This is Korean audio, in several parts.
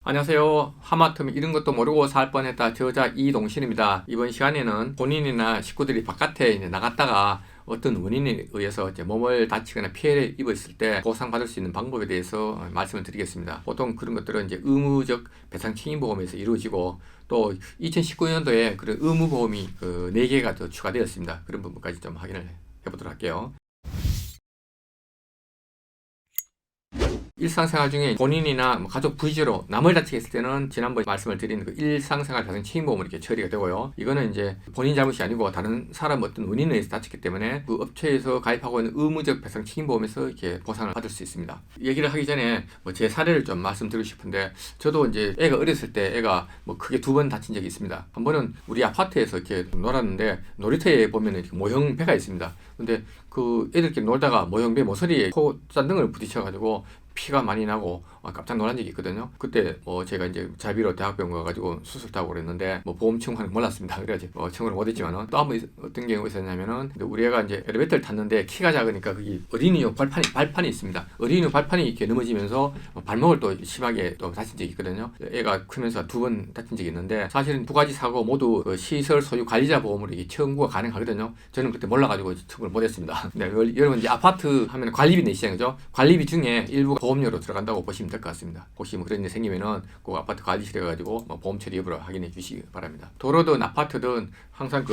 안녕하세요. 하마터면 이런 것도 모르고 살 뻔했다. 저자 이동신입니다. 이번 시간에는 본인이나 식구들이 바깥에 나갔다가 어떤 원인에 의해서 몸을 다치거나 피해를 입었을 때 보상받을 수 있는 방법에 대해서 말씀을 드리겠습니다. 보통 그런 것들은 의무적 배상 책임보험에서 이루어지고, 또 2019년도에 그런 의무보험이 4개가 더 추가되었습니다. 그런 부분까지 좀 확인을 해보도록 할게요. 일상생활 중에 본인이나 가족 부위적으로 남을 다치게 했을 때는 지난번에 말씀을 드린 일상생활 배상 책임보험으로 이렇게 처리가 되고요. 이거는 본인 잘못이 아니고 다른 사람 어떤 원인에 의해서 다쳤기 때문에 그 업체에서 가입하고 있는 의무적 배상 책임보험에서 이렇게 보상을 받을 수 있습니다. 얘기를 하기 전에 제 사례를 좀 말씀드리고 싶은데, 저도 애가 어렸을 때 애가 크게 2번 다친 적이 있습니다. 한 번은 우리 아파트에서 이렇게 놀았는데, 놀이터에 보면 이렇게 모형 배가 있습니다. 근데 그 애들끼리 놀다가 모형 배 모서리에 코 짠등을 부딪혀가지고 피가 많이 나고 깜짝 놀란 적이 있거든요. 그때 제가 자비로 대학병원 가가지고 수술하고 그랬는데 보험 청구하는 거 몰랐습니다. 그래가지고 청구를 못했지만은, 또 한 번 어떤 경우가 있었냐면은, 우리 애가 엘리베이터를 탔는데 키가 작으니까 거기 어린이용 발판이 있습니다. 어린이용 발판이 이렇게 넘어지면서 발목을 또 심하게 또 다친 적이 있거든요. 애가 크면서 2번 다친 적이 있는데, 사실은 2가지 사고 모두 시설 소유 관리자 보험으로 청구가 가능하거든요. 저는 그때 몰라가지고 청구를 못했습니다. 네, 여러분 아파트 하면 관리비 내시잖아요. 관리비 중에 일부 보험료로 들어간다고 보시면 될 것 같습니다. 혹시 그런 일 생기면은 꼭 아파트 관리실에 가지고 보험 처리 여부를 확인해 주시기 바랍니다. 도로든 아파트든 항상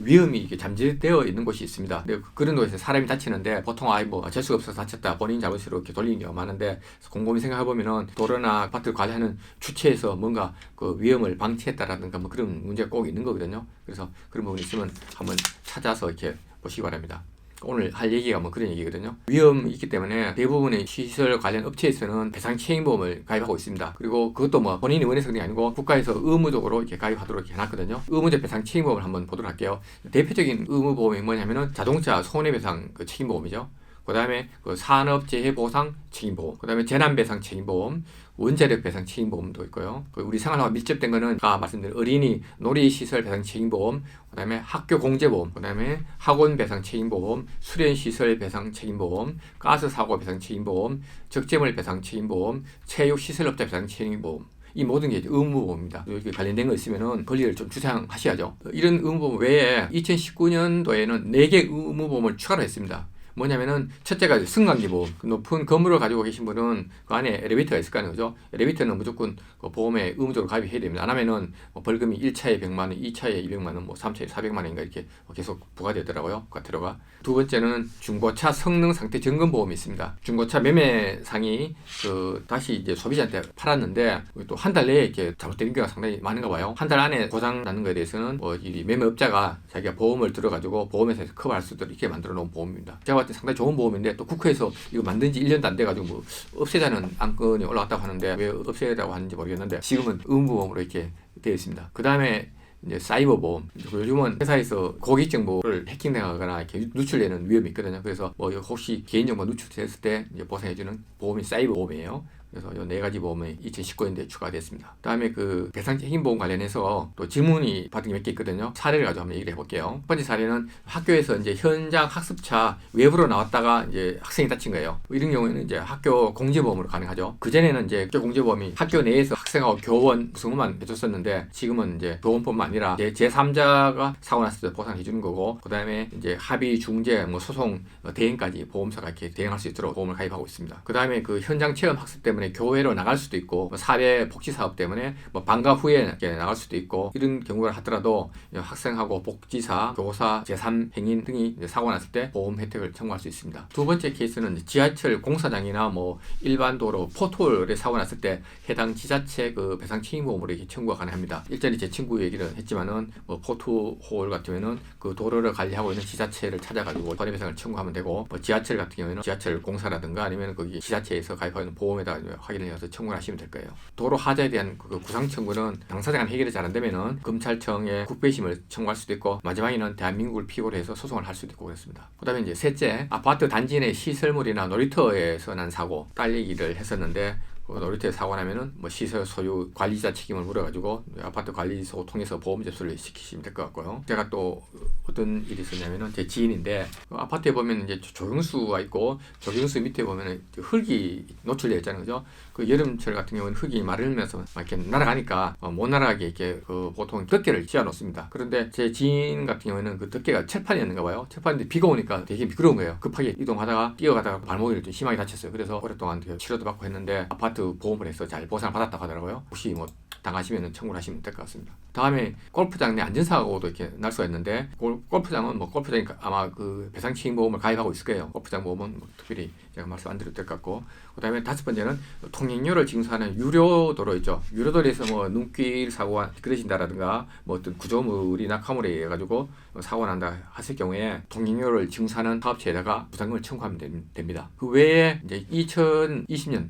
위험이 잠재되어 있는 곳이 있습니다. 근데 그런 곳에서 사람이 다치는데, 보통 어쩔 수가 없어서 다쳤다, 본인 잘못으로 이렇게 돌리는 경우가 많은데, 곰곰이 생각해 보면은 도로나 아파트 관리하는 주체에서 뭔가 위험을 방치했다라든가 그런 문제가 꼭 있는 거거든요. 그래서 그런 부분이 있으면 한번 찾아서 이렇게 보시기 바랍니다. 오늘 할 얘기가 그런 얘기거든요. 위험이 있기 때문에 대부분의 시설 관련 업체에서는 배상 책임보험을 가입하고 있습니다. 그리고 그것도 본인이 원해서 그런 게 아니고 국가에서 의무적으로 이렇게 가입하도록 이렇게 해놨거든요. 의무적 배상 책임보험을 한번 보도록 할게요. 대표적인 의무보험이 뭐냐면은 자동차 손해배상 책임보험이죠. 그 다음에 산업재해 보상 책임보험, 그 다음에 재난배상 책임보험, 원자력 배상 책임보험도 있고요. 우리 생활하고 밀접된 거는 아까 말씀드린 어린이 놀이시설 배상 책임보험, 그 다음에 학교 공제보험, 그 다음에 학원 배상 책임보험, 수련시설 배상 책임보험, 가스사고 배상 책임보험, 적재물 배상 책임보험, 체육시설업자 배상 책임보험. 이 모든 게 의무보험입니다. 이렇게 관련된 거 있으면은 권리를 좀 주장하셔야죠. 이런 의무보험 외에 2019년도에는 4개 의무보험을 추가로 했습니다. 뭐냐면은, 첫째가 승강기보험. 높은 건물을 가지고 계신 분은 그 안에 엘리베이터가 있을 거 아니에요, 그죠? 엘리베이터는 무조건 보험에 의무적으로 가입이 해야 됩니다. 안 하면은 벌금이 1차에 100만 원, 2차에 200만 원, 3차에 400만 원인가 이렇게 계속 부과되더라고요. 과태료가. 두 번째는 중고차 성능 상태 점검 보험이 있습니다. 중고차 매매상이 다시 소비자한테 팔았는데 또 한 달 내에 이렇게 잘못된 경우가 상당히 많은가 봐요. 한 달 안에 고장 나는 거에 대해서는 이 매매업자가 자기가 보험을 들어가지고 보험회사에서 커버할 수 있도록 이렇게 만들어 놓은 보험입니다. 제가 봤을 때 상당히 좋은 보험인데, 또 국회에서 이거 만든 지 1년도 안 돼가지고 없애자는 안건이 올라왔다고 하는데, 왜 없애라고 하는지 모르겠는데 지금은 의무보험으로 이렇게 되어 있습니다. 그 다음에 사이버 보험. 요즘은 회사에서 고객 정보를 해킹당하거나 이렇게 누출되는 위험이 있거든요. 그래서 혹시 개인정보 누출됐을 때 보상해주는 보험이 사이버 보험이에요. 그래서 이 4가지 보험이 2019년도에 추가됐습니다. 그다음에 배상 책임보험 관련해서 또 질문이 받은 게 몇 개 있거든요. 사례를 가지고 한번 얘기를 해볼게요. 첫 번째 사례는 학교에서 현장 학습차 외부로 나왔다가 학생이 다친 거예요. 이런 경우에는 학교 공제보험으로 가능하죠. 그전에는 학교 공제보험이 학교 내에서 학생하고 교원 승우만 해줬었는데, 지금은 교원뿐만 아니라 제3자가 사고 났을 때 보상해 주는 거고, 그다음에 합의, 중재, 소송, 대행까지 보험사가 이렇게 대행할 수 있도록 보험을 가입하고 있습니다. 그다음에 현장 체험 학습 때문에 교회로 나갈 수도 있고, 사회 복지 사업 때문에 방과 후에 나갈 수도 있고, 이런 경우를 하더라도 학생하고 복지사, 교사, 제3행인 등이 사고 났을 때 보험 혜택을 청구할 수 있습니다. 두 번째 케이스는 지하철 공사장이나 일반 도로 포톨에 사고 났을 때 해당 지자체 배상 책임보험으로 이렇게 청구가 가능합니다. 일전에 제 친구 얘기를 했지만은 포토홀 같으면은 도로를 관리하고 있는 지자체를 찾아가지고 손해배상을 청구하면 되고, 지하철 같은 경우에는 지하철 공사라든가 아니면 거기 지자체에서 가입하고 있는 보험에다가 확인을 해서 청구를 하시면 될 거예요. 도로 하자에 대한 구상 청구는 당사자간 해결이 잘 안 되면은 검찰청에 국배심을 청구할 수도 있고, 마지막에는 대한민국을 피고로 해서 소송을 할 수도 있고 그렇습니다. 그다음에 셋째, 아파트 단지 내 시설물이나 놀이터에서 난 사고, 딸 얘기를 했었는데 놀이터에 사고 나면은 뭐 시설 소유 관리자 책임을 물어가지고 아파트 관리소 통해서 보험 접수를 시키시면 될 것 같고요. 제가 또 어떤 일이 있었냐면은 제 지인인데 아파트에 보면 이제 조경수가 있고 조경수 밑에 보면은 흙이 노출되어 있잖아요, 그죠? 그 여름철 같은 경우는 흙이 마르면서 막 이렇게 날아가니까 못 날아가게 이렇게 그 보통 덮개를 씌워 놓습니다. 그런데 제 지인 같은 경우에는 그 덮개가 철판이었는가 봐요. 철판인데 비가 오니까 되게 미끄러운 거예요. 급하게 이동하다가 뛰어가다가 발목을 좀 심하게 다쳤어요. 그래서 오랫동안 치료도 받고 했는데 아파트 보험을 해서 잘 보상을 받았다고 하더라고요. 혹시 뭐 당하시면 청구를 하시면 될 것 같습니다. 다음에 골프장 내 안전사고도 이렇게 날 수가 있는데 골프장은 뭐 골프장이니까 아마 그 배상책임보험을 가입하고 있을 거예요. 골프장 보험은 뭐 특별히 제가 말씀 안 드려도 될 것 같고, 그 다음에 다섯 번째는 통행료를 징수하는 유료도로 있죠. 유료도로에서 뭐 눈길 사고가 그려진다라든가 뭐 어떤 구조물이 낙하물에 의해 가지고 사고 난다 하실 경우에 통행료를 징수하는 사업체에다가 부담금을 청구하면 됩니다. 그 외에 이제 2020년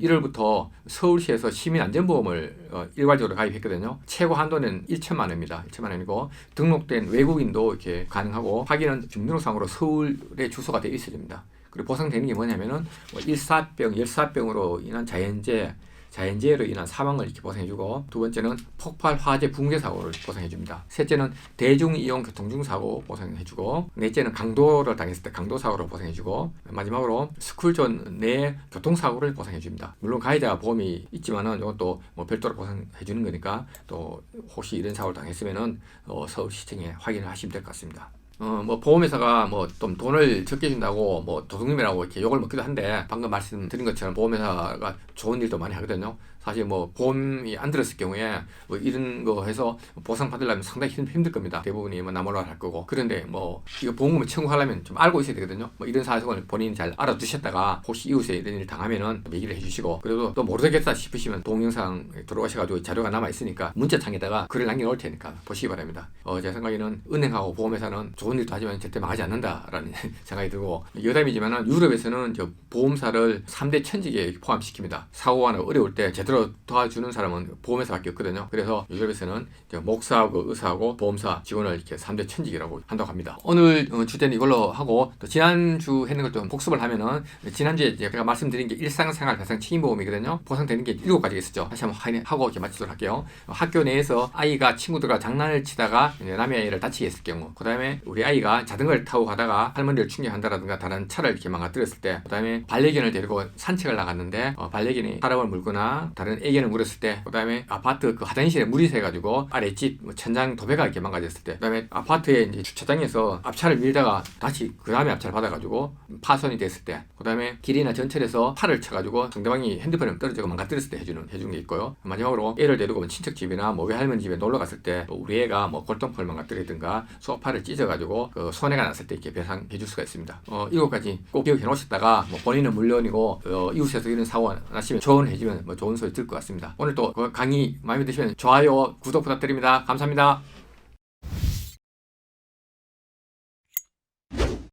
1월부터 서울시에서 시민안전보험을 일괄적으로 가입했거든요. 최고 한도는 1천만 원입니다. 1천만 원이고 등록된 외국인도 이렇게 가능하고 확인은 주민등록상으로 서울에 주소가 되어 있어야 됩니다. 그리고 보상되는 게 뭐냐면은 뭐 일사병, 열사병으로 인한 자연재해로 인한 사망을 이렇게 보상해주고, 두 번째는 폭발, 화재, 붕괴 사고를 보상해줍니다. 셋째는 대중이용 교통중 사고 보상해주고, 넷째는 강도를 당했을 때 강도 사고를 보상해주고, 마지막으로 스쿨존 내 교통사고를 보상해줍니다. 물론 가해자 보험이 있지만은 이것도 뭐 별도로 보상해주는 거니까 또 혹시 이런 사고를 당했으면은 서울시청에 확인을 하시면 될 것 같습니다. 뭐 보험회사가 뭐 좀 돈을 적게 준다고 뭐 도둑놈이라고 이렇게 욕을 먹기도 한데, 방금 말씀드린 것처럼 보험회사가 좋은 일도 많이 하거든요. 사실 뭐 보험이 안 들었을 경우에 뭐 이런 거 해서 보상 받으려면 상당히 힘들 겁니다. 대부분이 뭐 나몰라라 할 거고. 그런데 뭐 이거 보험금을 청구하려면 좀 알고 있어야 되거든요. 뭐 이런 사정을 본인이 잘 알아두셨다가 혹시 이웃에 이런 일 당하면은 얘기를 해주시고, 그래도 또 모르겠다 싶으시면 동영상 들어가셔가지고 자료가 남아 있으니까 문자창에다가 글을 남겨놓을 테니까 보시기 바랍니다. 제 생각에는 은행하고 보험회사는 좋은 일도 하지만 절대 망하지 않는다라는 생각이 들고, 여담이지만은 유럽에서는 보험사를 3대 천직에 포함시킵니다. 사고가 나고 어려울 때 제대로 도와주는 사람은 보험회사밖에 없거든요. 그래서 유럽에서는 목사하고 의사하고 보험사 직원을 이렇게 3대 천직이라고 한다고 합니다. 오늘 주제는 이걸로 하고, 또 지난주 했는 걸 좀 복습을 하면은, 지난주에 제가 말씀드린 게 일상생활 배상 책임보험이거든요. 보상되는 게 7가지가 있었죠. 다시 한번 확인하고 이렇게 마치도록 할게요. 학교 내에서 아이가 친구들과 장난을 치다가 남의 아이를 다치게 했을 경우, 그 다음에 우리 아이가 자전거를 타고 가다가 할머니를 충격한다라든가 다른 차를 이렇게 망가뜨렸을 때, 그 다음에 반려견을 데리고 산책을 나갔는데 반려견이 사람을 물거나 다른 애견을 물었을 때, 그 다음에 아파트 그 화장실에 물이 새가지고 아랫집 천장 도배가 이렇게 망가졌을 때, 그 다음에 아파트의 이제 주차장에서 앞차를 밀다가 다시 그 다음에 앞차를 받아가지고 파손이 됐을 때, 그 다음에 길이나 전철에서 팔을 쳐가지고 상대방이 핸드폰을 떨어지고 망가뜨렸을 때 해주는 게 있고요. 마지막으로 애를 데리고 친척 집이나 뭐 외할머니 집에 놀러 갔을 때 우리 애가 뭐 골동품을 망가뜨리든가 소파를 찢어가지고 그 손해가 났을 때 이렇게 배상해 줄 수가 있습니다. 7가지 꼭 기억해 놓으셨다가 뭐 본인은 물론이고 이웃에서 이런 사고 나시면 조언해 주면 뭐 좋은 소리 들 것 같습니다. 오늘 또 강의 마음에 드시면 좋아요, 구독 부탁드립니다. 감사합니다.